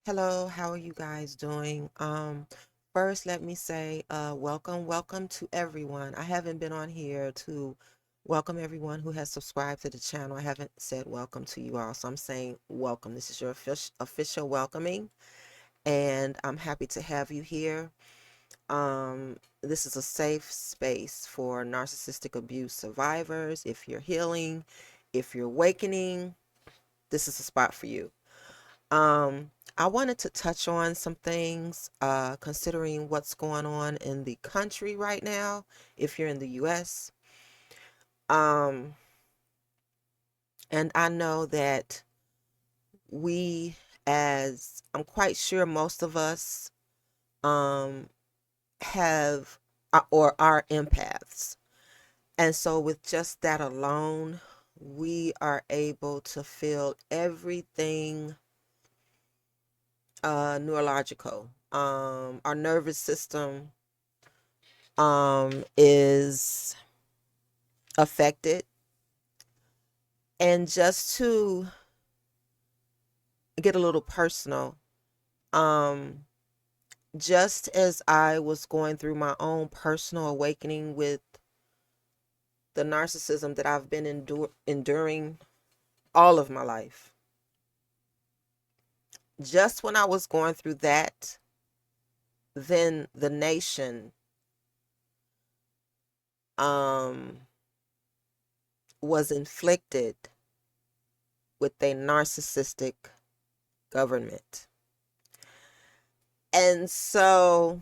Hello, how are you guys doing? First, let me say, welcome to everyone. I haven't been on here to welcome everyone who has subscribed to the channel. I haven't said welcome to you all, so I'm saying welcome. This is your official welcoming, and I'm happy to have you here. This is a safe space for narcissistic abuse survivors. If you're healing, if you're awakening, this is a spot for you. I wanted to touch on some things, considering what's going on in the country right now, if you're in the US. Um, and I know that we, as I'm quite sure most of us, um, have or are empaths. And so, with just that alone, we are able to feel everything neurological. Our nervous system is affected. And just to get a little personal, um, just as I was going through my own personal awakening with the narcissism that I've been enduring all of my life, just when I was going through that, then the nation um, was inflicted with a narcissistic government. And so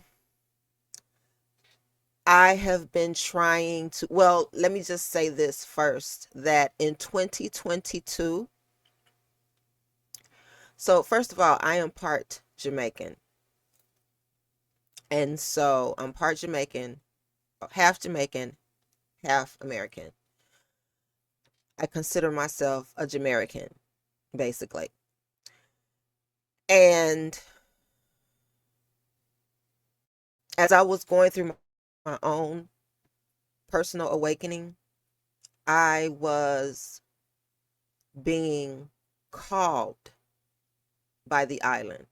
I have been trying to, well, let me just say this first, that in 2022, so first of all, I am part Jamaican. And so I'm part Jamaican, half American. I consider myself a Jamaican, basically. And as I was going through my own personal awakening, I was being called by the island.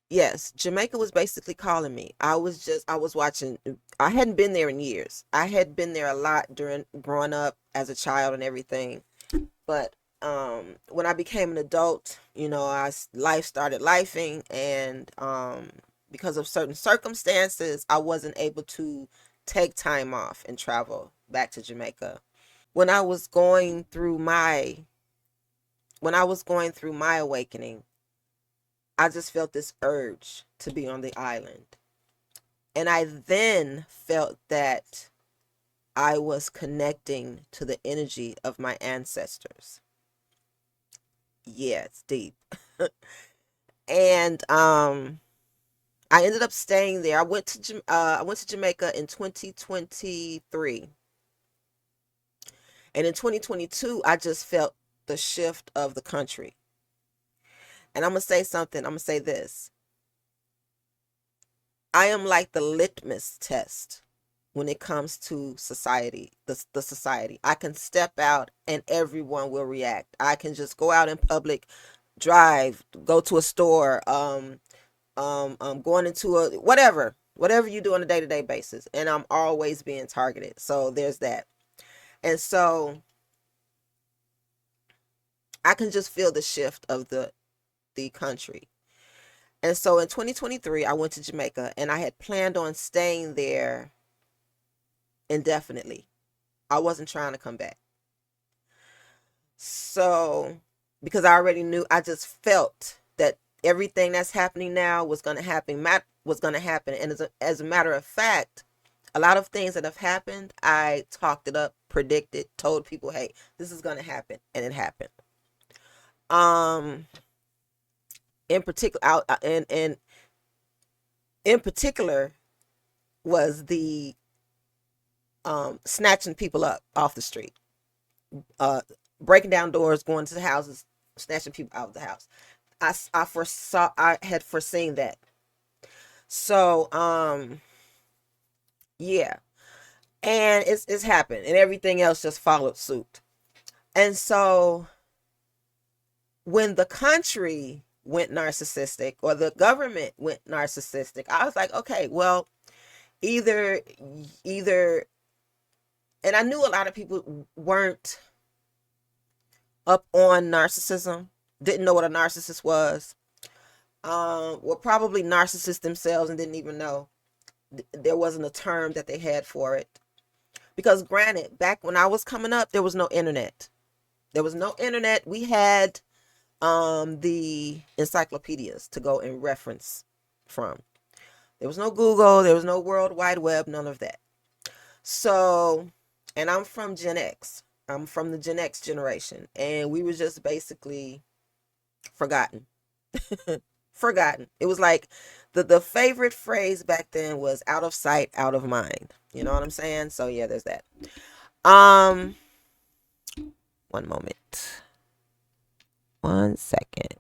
Yes, Jamaica was basically calling me. I was watching, I hadn't been there in years. I had been there a lot during growing up as a child and everything. But when I became an adult, life started lifing, and because of certain circumstances, I wasn't able to take time off and travel back to Jamaica. When I was going through my awakening, I just felt this urge to be on the island. And I then felt that I was connecting to the energy of my ancestors. Yeah, it's deep. And I ended up staying there. I went to Jamaica in 2023. And in 2022, I just felt the shift of the country. And I'm going to say something. I'm going to say this. I am like the litmus test when it comes to society, the society. I can step out and everyone will react. I can just go out in public, drive, go to a store, going into a whatever you do on a day-to-day basis, and I'm always being targeted. So there's that. And so I can just feel the shift of the country. And so in 2023, I went to Jamaica, and I had planned on staying there indefinitely. I wasn't trying to come back. So, because I already knew, I just felt that everything that's happening now was going to happen, and as a matter of fact, a lot of things that have happened, I talked it up, predicted, told people, hey, this is going to happen, and it happened. Um, in particular, and in particular was the snatching people up off the street, uh, breaking down doors, going to the houses, snatching people out of the house. I had foreseen that. So, yeah, and it's happened, and everything else just followed suit. And so when the country went narcissistic or the government went narcissistic. I was like, okay, well, either either and I knew a lot of people weren't up on narcissism, didn't know what a narcissist was. Were probably narcissists themselves and didn't even know there wasn't a term that they had for it. Because granted, back when I was coming up, there was no internet. There was no internet. We had the encyclopedias to go and reference from. There was no Google, there was no World Wide Web, none of that. So, and I'm from Gen X. I'm from the Gen X generation, and we were just basically forgotten. Forgotten. It was like the favorite phrase back then was out of sight, out of mind. You know what I'm saying? So yeah, there's that. Um, one moment. 1 second.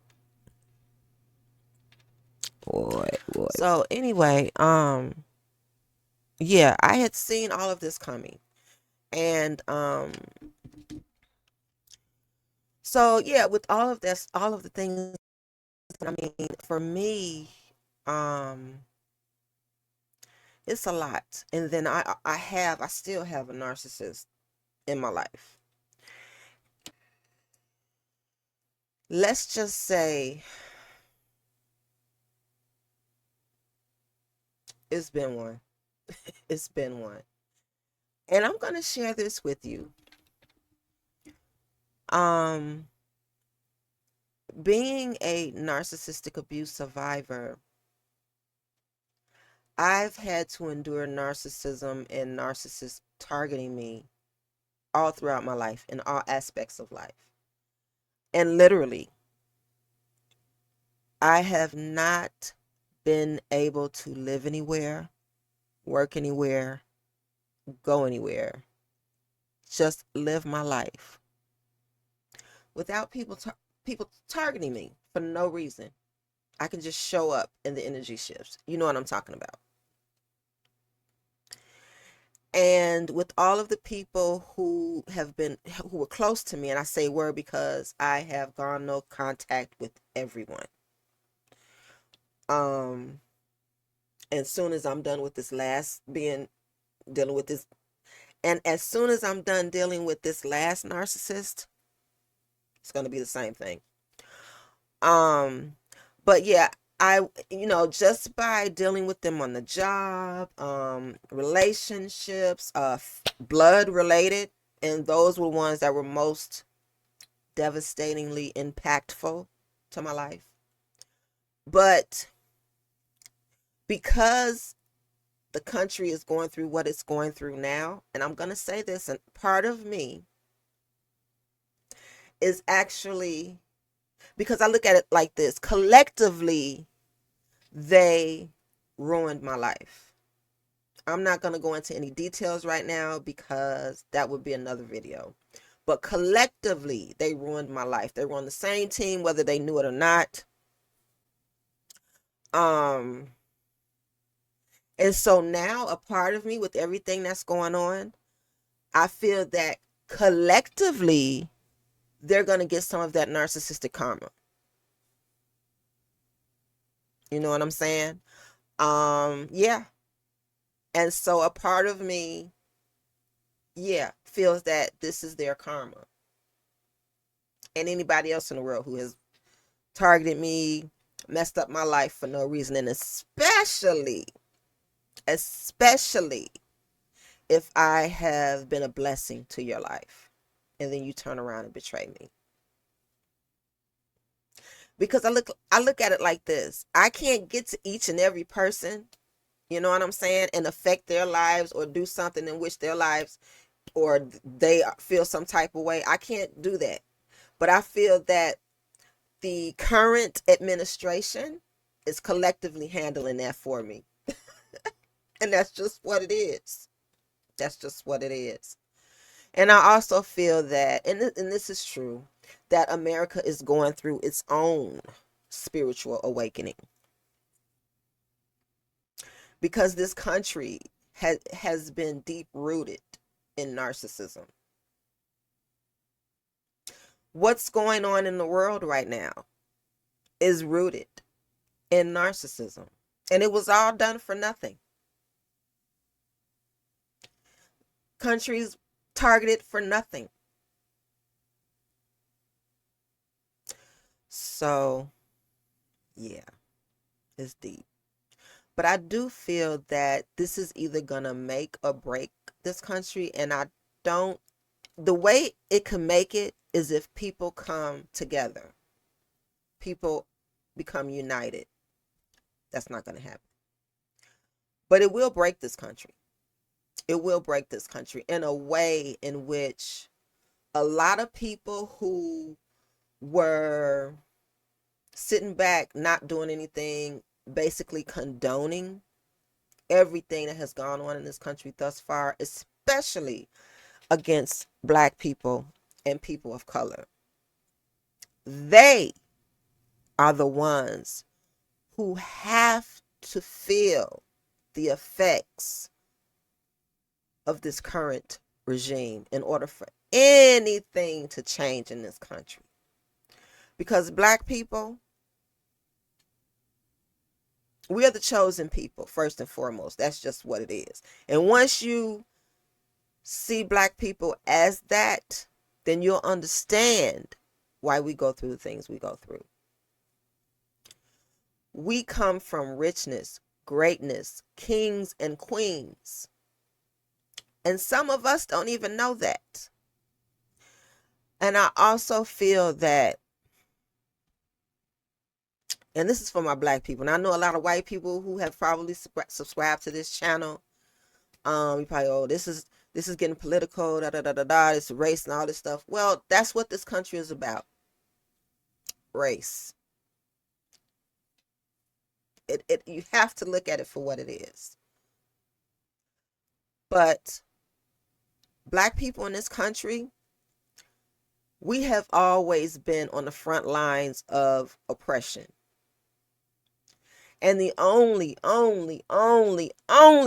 Boy. So anyway, yeah, I had seen all of this coming. And so yeah, with all of this, all of the things, I mean, for me, um it's a lot. And then I still have a narcissist in my life. Let's just say it's been one. It's been one. And I'm going to share this with you. Being a narcissistic abuse survivor, I've had to endure narcissism and narcissists targeting me all throughout my life, in all aspects of life. And literally, I have not been able to live anywhere, work anywhere, go anywhere, just live my life without people targeting me for no reason. I can just show up and the energy shifts. You know what I'm talking about. And with all of the people who were close to me, and I say were because I have gone no contact with everyone. As soon as I'm done with this dealing with this, and as soon as I'm done dealing with this last narcissist, it's going to be the same thing. But yeah, just by dealing with them on the job, relationships, blood related, and those were ones that were most devastatingly impactful to my life. But because the country is going through what it's going through now, and I'm going to say this, and part of me is actually, because I look at it like this, collectively, they ruined my life. I'm not going to go into any details right now because that would be another video. But collectively, they ruined my life. They were on the same team, whether they knew it or not. And so now a part of me, with everything that's going on, I feel that collectively, they're going to get some of that narcissistic karma. You know what I'm saying? Yeah. And so a part of me, yeah, feels that this is their karma. And anybody else in the world who has targeted me, messed up my life for no reason, and especially if I have been a blessing to your life and then you turn around and betray me. Because I look at it like this. I can't get to each and every person, you know what I'm saying, and affect their lives or do something in which their lives or they feel some type of way. I can't do that. But I feel that the current administration is collectively handling that for me. And that's just what it is. That's just what it is. And I also feel that, and this is true, that America is going through its own spiritual awakening. Because this country has been deep rooted in narcissism. What's going on in the world right now is rooted in narcissism. And it was all done for nothing. Countries targeted for nothing. So, yeah, it's deep. But I do feel that this is either going to make or break this country. And I don't, the way it can make it is if people come together, people become united. That's not going to happen. But it will break this country. It will break this country in a way in which a lot of people who were sitting back, not doing anything, basically condoning everything that has gone on in this country thus far, especially against Black people and people of color. They are the ones who have to feel the effects of this current regime in order for anything to change in this country. Because Black people, we are the chosen people, first and foremost. That's just what it is. And once you see Black people as that, then you'll understand why we go through the things we go through. We come from richness, greatness, kings and queens. And some of us don't even know that. And I also feel that, and this is for my Black people, and I know a lot of white people who have probably subscribed to this channel. You probably, oh, this is getting political, da da da da da. It's race and all this stuff. Well, that's what this country is about. Race. You have to look at it for what it is. But Black people in this country, we have always been on the front lines of oppression. And the only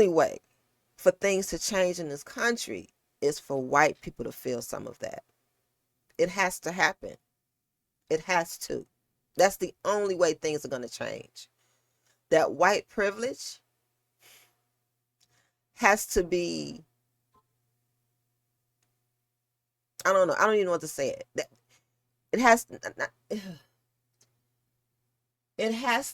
way for things to change in this country is for white people to feel some of that. It has to happen. It has to. That's the only way things are going to change. That white privilege has to be, I don't know. I don't even know what to say. It has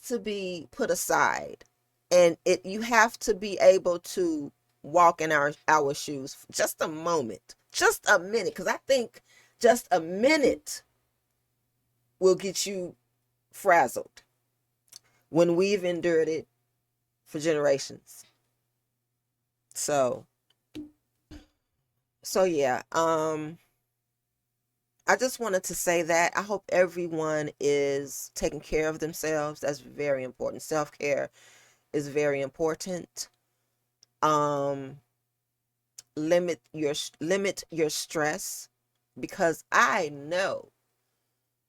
to be put aside, and you have to be able to walk in our shoes for just a moment, just a minute, because I think just a minute will get you frazzled when we've endured it for generations. So yeah, I just wanted to say that I hope everyone is taking care of themselves. That's very important. Self-care is very important. Limit your stress, because I know,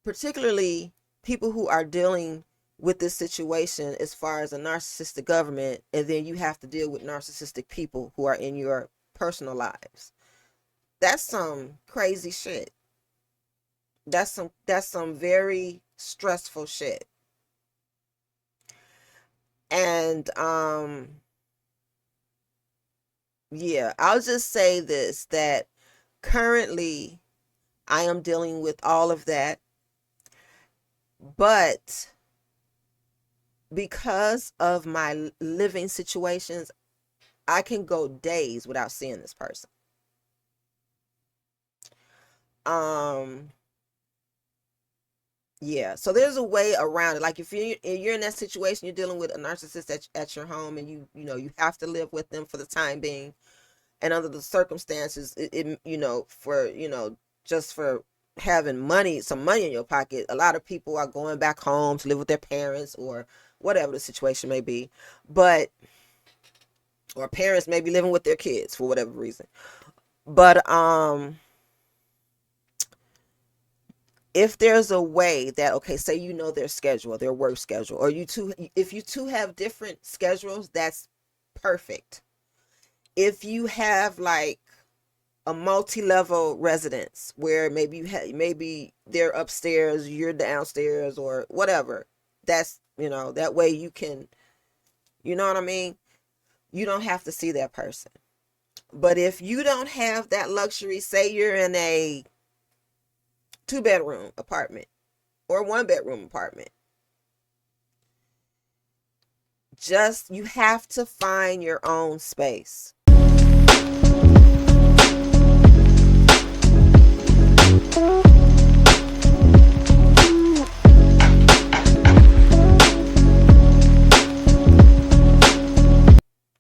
particularly people who are dealing with this situation as far as a narcissistic government, and then you have to deal with narcissistic people who are in your personal lives. That's some crazy shit. That's some very stressful shit. And yeah, I'll just say this, that currently I am dealing with all of that, but because of my living situations, I can go days without seeing this person. Yeah, so there's a way around it. Like if you're in that situation, you're dealing with a narcissist at your home, and you have to live with them for the time being, and under the circumstances, for just for having some money in your pocket, a lot of people are going back home to live with their parents or whatever the situation may be, or parents may be living with their kids for whatever reason. But if there's a way that, okay, say their schedule, their work schedule, or if you two have different schedules, that's perfect. If you have like a multi-level residence where maybe they're upstairs, you're downstairs, or whatever, That's, that way you can, you know what I mean? You don't have to see that person. But if you don't have that luxury, say you're in a 2-bedroom apartment or 1-bedroom apartment, just, you have to find your own space.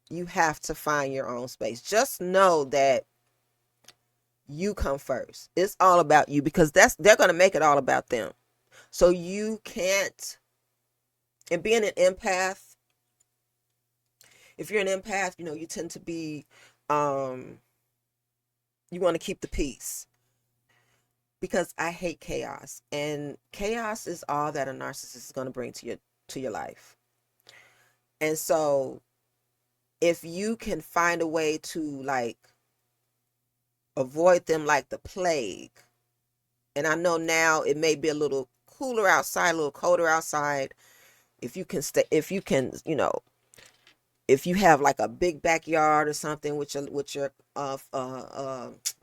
You have to find your own space. Just know that you come first. It's all about you, because they're going to make it all about them. So you can't, and being an empath, if you're an empath, you tend to be, you want to keep the peace, because I hate chaos, and chaos is all that a narcissist is going to bring to your life. And so if you can find a way to, like, avoid them like the plague, and I know now it may be a little cooler outside, a little colder outside, if you can stay, if you can, if you have like a big backyard or something with your what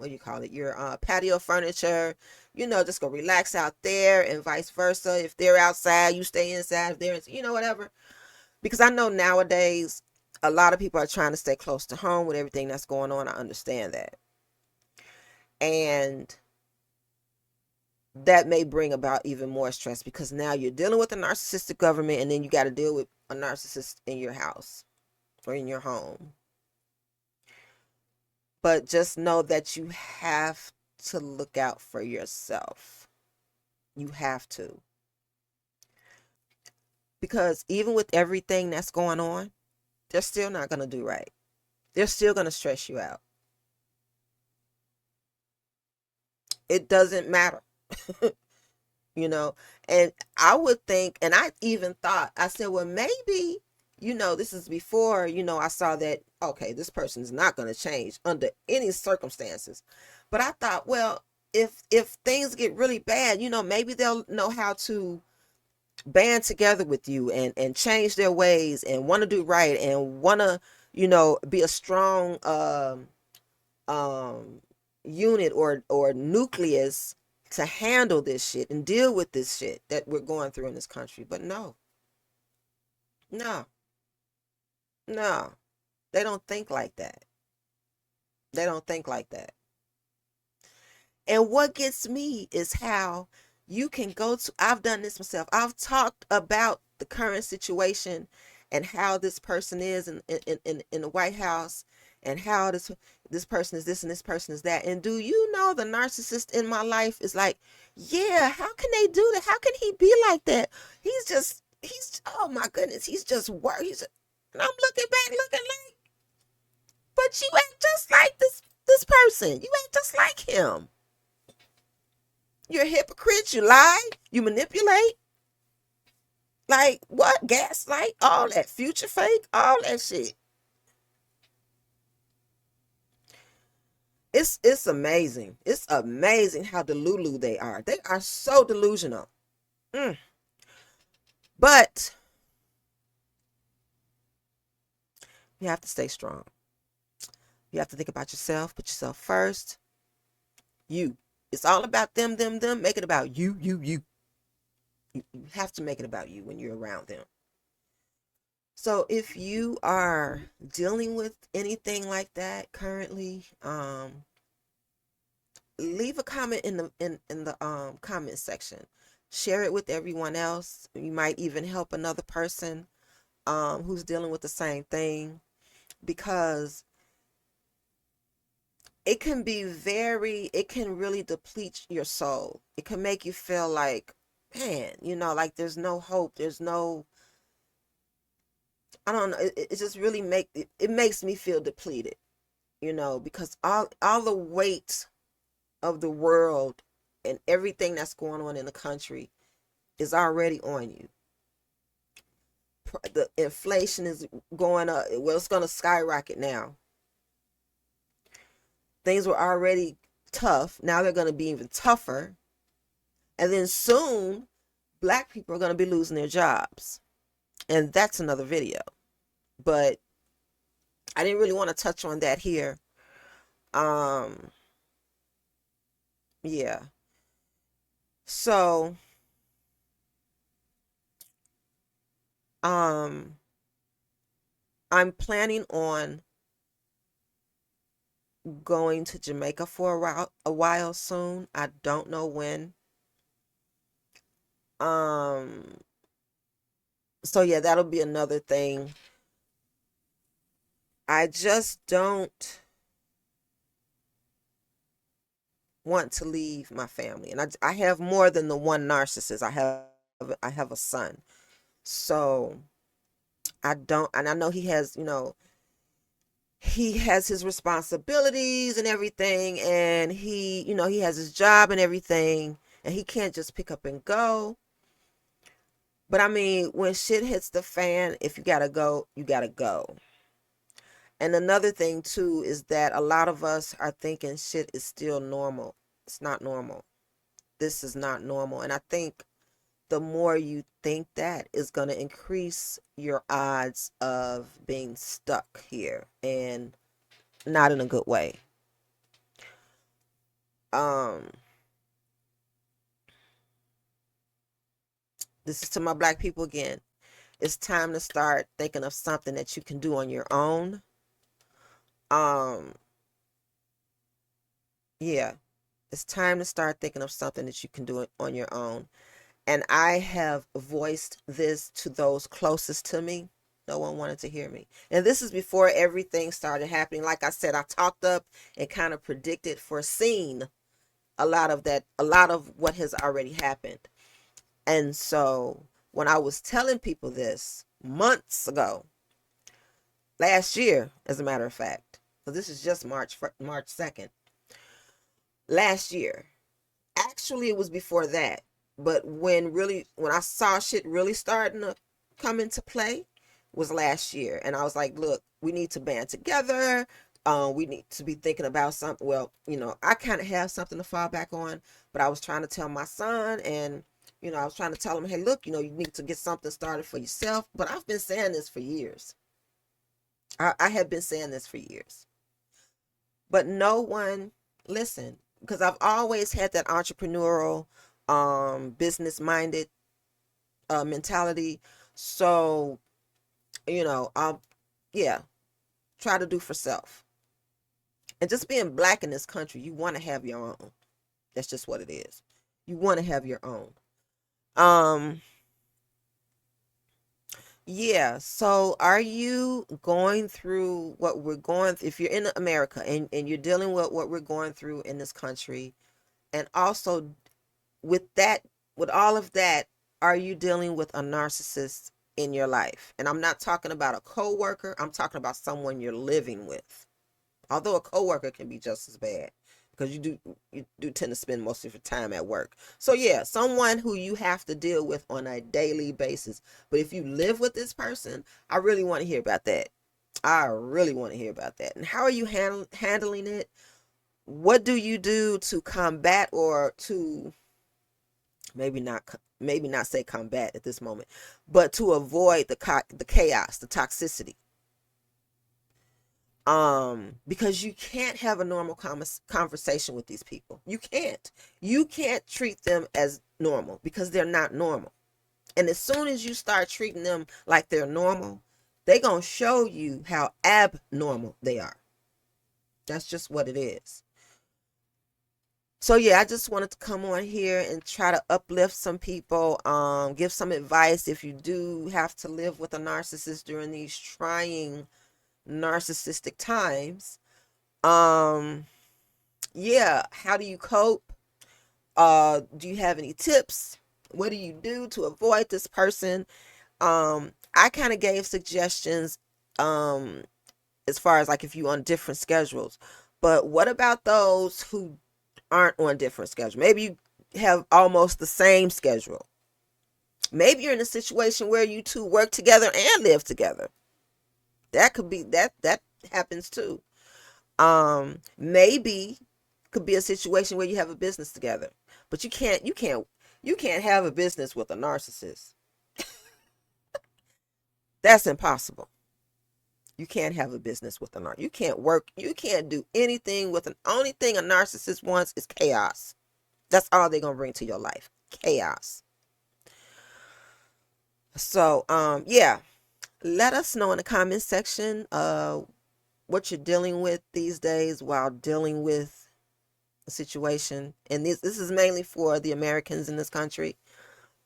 do you call it, your patio furniture, just go relax out there, and vice versa. If they're outside, you stay inside. If they're, whatever. Because I know nowadays a lot of people are trying to stay close to home with everything that's going on. I understand that. And that may bring about even more stress, because now you're dealing with a narcissistic government, and then you got to deal with a narcissist in your house or in your home. But just know that you have to look out for yourself. You have to. Because even with everything that's going on, they're still not going to do right. They're still going to stress you out. It doesn't matter. And I would think, and I even thought, I said, well, maybe, this is before, I saw that, okay, this person is not going to change under any circumstances. But I thought, well, if things get really bad, maybe they'll know how to band together with you and change their ways and want to do right and want to, be a strong um, unit or nucleus to handle this shit and deal with this shit that we're going through in this country. But no, no, no, they don't think like that. They don't think like that. And what gets me is how you can go to, I've done this myself. I've talked about the current situation and how this person is in the White House, and how this person is this and this person is that. And do you know, the narcissist in my life is like, yeah, how can they do that? How can he be like that? Oh my goodness, he's just worried. And I'm looking back, looking like, but you act just like this person. You act just like him. You're a hypocrite. You lie. You manipulate. Like what? Gaslight. All that. Future fake. All that shit. It's amazing. It's amazing how delulu they are. They are so delusional. Mm. But you have to stay strong. You have to think about yourself. Put yourself first. You. It's all about them, them, them. Make it about you, you, you. You have to make it about you when you're around them. So if you are dealing with anything like that currently, leave a comment in the comment section. Share it with everyone else. You might even help another person who's dealing with the same thing, because it can really deplete your soul. It can make you feel like, man, like there's no hope. There's no, I don't know. It just really it makes me feel depleted, because all the weight of the world and everything that's going on in the country is already on you. The inflation is going up. Well, it's going to skyrocket now. Things were already tough. Now they're going to be even tougher. And then soon Black people are going to be losing their jobs. And that's another video. But I didn't really want to touch on that here. Um, yeah. So, um, I'm planning on going to Jamaica for a while soon. I don't know when. Um, so yeah, that'll be another thing. I just don't want to leave my family, and I have more than the one narcissist. I have a son, so I don't, and I know he has, he has his responsibilities and everything, and he has his job and everything, and he can't just pick up and go. But I mean, when shit hits the fan, if you gotta go, you gotta go. And another thing too is that a lot of us are thinking shit is still normal. It's not normal. This is not normal. And I think the more you think that is going to increase your odds of being stuck here, and not in a good way. Um, this is to my black people again. It's time to start thinking of something that you can do on your own. Um, yeah, it's time to start thinking of something that you can do it on your own. And I have voiced this to those closest to me. No one wanted to hear me. And this is before everything started happening. Like I said, I talked up and kind of predicted, foreseen a lot of that, a lot of what has already happened. And so when I was telling people this months ago, last year, as a matter of fact, so this is just March 2nd, last year. Actually, it was before that. But when I saw shit really starting to come into play was last year. And I was like, look, we need to band together. We need to be thinking about something. Well, I kind of have something to fall back on, but I was trying to tell my son, and, I was trying to tell him, hey, look, you need to get something started for yourself. But I've been saying this for years. I have been saying this for years. But no one listened, because I've always had that entrepreneurial, business minded mentality. So, I'll, yeah, try to do for self. And just being black in this country, you want to have your own. That's just what it is. You want to have your own. Um, yeah. So, are you going through what we're going through? If you're in America, and you're dealing with what we're going through in this country, and also with that, with all of that, are you dealing with a narcissist in your life? And I'm not talking about a coworker. I'm talking about someone you're living with. Although a coworker can be just as bad, because you do tend to spend most of your time at work. So yeah, someone who you have to deal with on a daily basis. But if you live with this person, I really want to hear about that. I really want to hear about that. And how are you handling it? What do you do to combat, or to maybe not say combat at this moment, but to avoid the chaos, the toxicity? Because you can't have a normal conversation with these people. You can't treat them as normal, because they're not normal. And as soon as you start treating them like they're normal, they're going to show you how abnormal they are. That's just what it is. So yeah, I just wanted to come on here and try to uplift some people, give some advice if you do have to live with a narcissist during these trying narcissistic times. Um, yeah, how do you cope? Do you have any tips? What do you do to avoid this person? I kind of gave suggestions, um, as far as like if you on different schedules. But what about those who aren't on different schedules? Maybe you have almost the same schedule. Maybe you're in a situation where you two work together and live together. That could be that happens too. Maybe could be a situation where you have a business together, but you can't You can't have a business with a narcissist. That's impossible. You can't have a business with a narcissist. You can't work. You can't do anything with an. Only thing a narcissist wants is chaos. That's all they're gonna bring to your life. Chaos. So, yeah. Let us know in the comment section what you're dealing with these days while dealing with the situation. And this is mainly for the Americans in this country.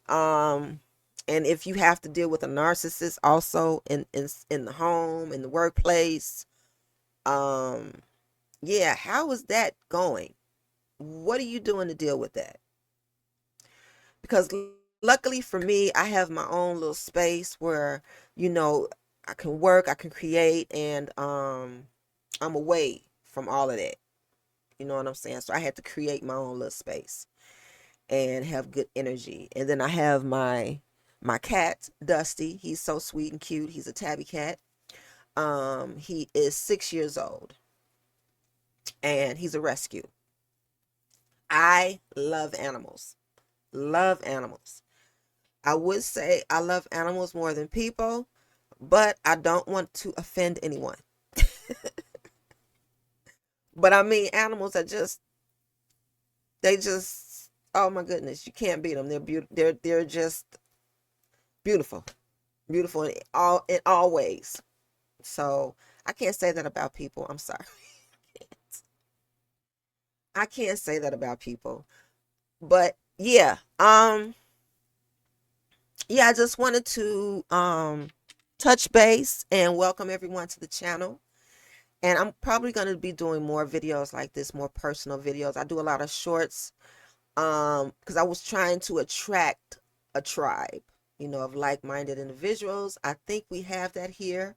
Um, and if you have to deal with a narcissist also in the home, in the workplace, um, yeah, how is that going? What are you doing to deal with that? Because luckily for me, I have my own little space where, you know, I can work, I can create, and I'm away from all of that. You know what I'm saying? So I had to create my own little space and have good energy. And then I have my cat, Dusty. He's so sweet and cute. He's a tabby cat. He is 6 years old and he's a rescue. I love animals. Love animals. I would say I love animals more than people, but I don't want to offend anyone. But I mean, animals are just, they just, oh my goodness, you can't beat them. They're beautiful. They're just beautiful, beautiful in all ways. So I can't say that about people. I'm sorry. I can't say that about people. But yeah, yeah, I just wanted to touch base and welcome everyone to the channel. And I'm probably going to be doing more videos like this, more personal videos. I do a lot of shorts because I was trying to attract a tribe, you know, of like-minded individuals. I think we have that here.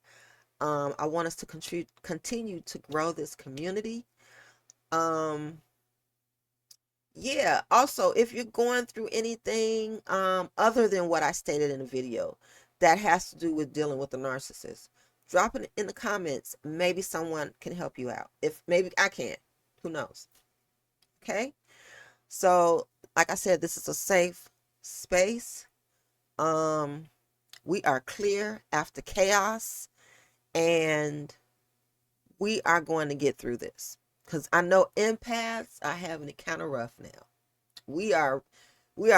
I want us to continue to grow this community. Um, yeah, also, if you're going through anything other than what I stated in the video that has to do with dealing with a narcissist, drop it in the comments. Maybe someone can help you out. If maybe I can't, who knows? Okay. So, like I said, this is a safe space. Um, we are clear after chaos, and we are going to get through this. Because I know empaths are having it kind of rough now. We are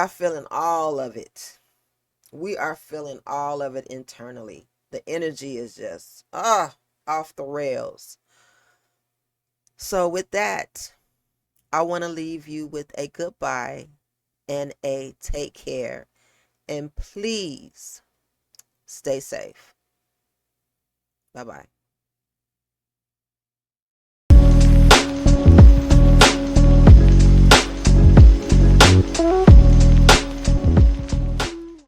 feeling all of it. We are feeling all of it internally. The energy is just off the rails. So with that, I want to leave you with a goodbye and a take care. And please stay safe. Bye-bye.